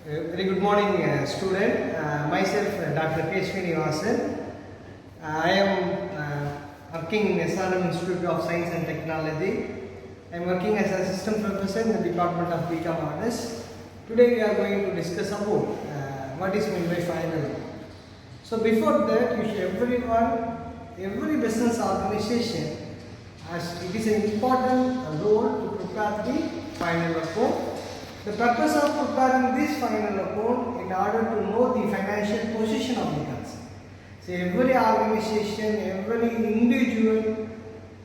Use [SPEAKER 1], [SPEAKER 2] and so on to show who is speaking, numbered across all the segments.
[SPEAKER 1] Very good morning, student. Myself, Dr. K. Srinivasan. I am working in SRM Institute of Science and Technology. I am working as a assistant professor in the Department of BCom Honors. Today we are going to discuss about what is meant by final. So before that, every business organization it is an important role to prepare the final account. The purpose of preparing this final account in order to know the financial position of the concern. So every organization, every individual,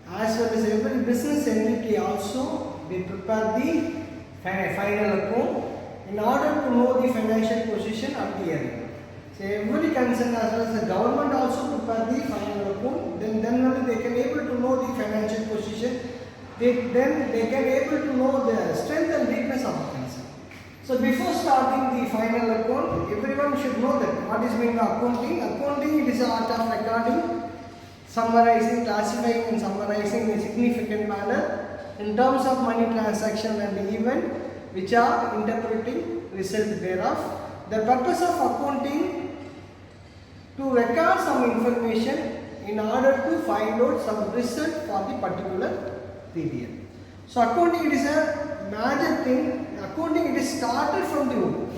[SPEAKER 1] as well as every business entity also, they prepare the final account in order to know the financial position of the area. So every concern as well as the government also prepare the final account. Then only they can able to know the financial position. Then they can able to know the strength and weakness of the concern. So before starting the final account, everyone should know that what is meant by accounting. Accounting, it is the art of recording, summarizing, classifying and summarizing in a significant manner in terms of money transaction and event which are interpreting result thereof. The purpose of accounting to record some information in order to find out some result for the particular period. So accounting, it is a major thing. Accounting, it is started from the home.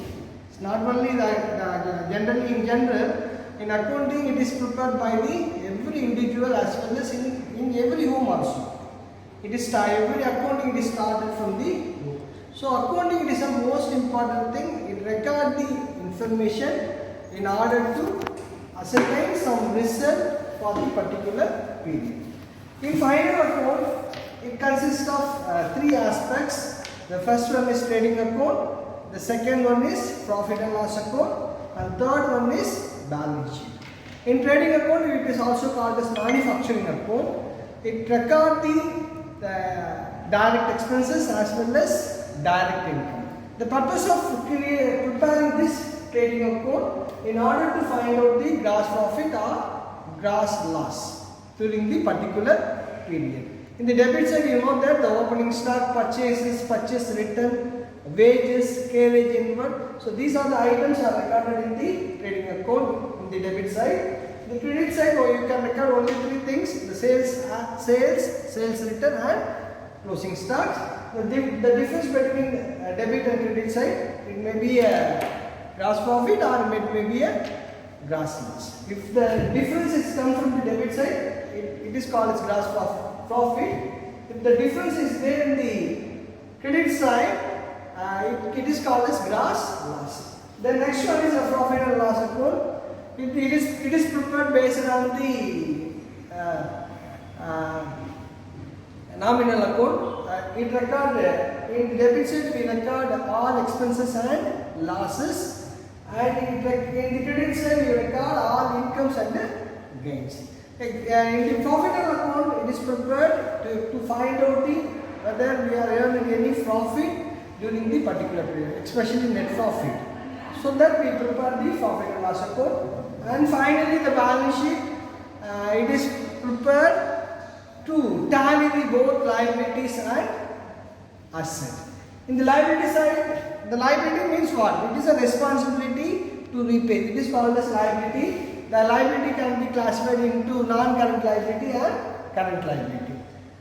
[SPEAKER 1] It's not only that generally in general, in accounting it is prepared by the every individual as well as in every home also. It is every accounting it is started from the home. So accounting, it is the most important thing. It records the information in order to ascertain some result for the particular period. In final account, it consists of three aspects. The first one is trading account, the second one is profit and loss account, and third one is balance sheet. In trading account, it is also called as manufacturing account. It records the direct expenses as well as direct income. The purpose of preparing this trading account in order to find out the gross profit or gross loss during the particular period. In the debit side, you know that the opening stock, purchases, purchase return, wages, carriage inward. So these are the items are recorded in the trading account in the debit side. The credit side, you can record only three things: the sales return, and closing stocks. The difference between debit and credit side, it may be a gross profit or it may be a gross loss. If the difference is come from the debit side, it is called as gross profit. If the difference is there in the credit side, it is called as gross loss. The next one is a profit and loss account. It is prepared based on the nominal account. It record in the debit side we record all expenses and losses, and in the credit side we record all incomes and gains. In the profit and account, it is prepared to find out whether we are earning any profit during the particular period, especially net profit. So that we prepare the profit and loss account. And finally, the balance sheet, it is prepared to tally both liabilities and assets. In the liability side, the liability means what? It is a responsibility to repay. It is called as liability. The liability can be classified into non-current liability and current liability.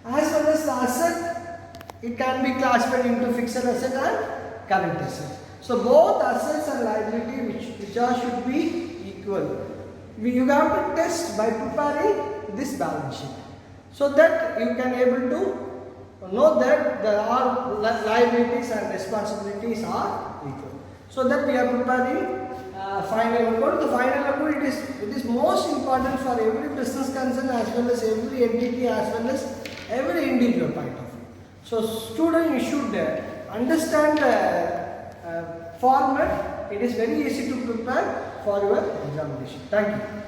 [SPEAKER 1] As well as the asset, it can be classified into fixed asset and current asset. So both assets and liability which should be equal. You have to test by preparing this balance sheet, so that you can able to know that our liabilities and responsibilities are equal. So that we are preparing final account. The final account, it is most important for every business concern as well as every entity as well as every individual point of view. So student, you should understand the format. It is very easy to prepare for your examination. Thank you.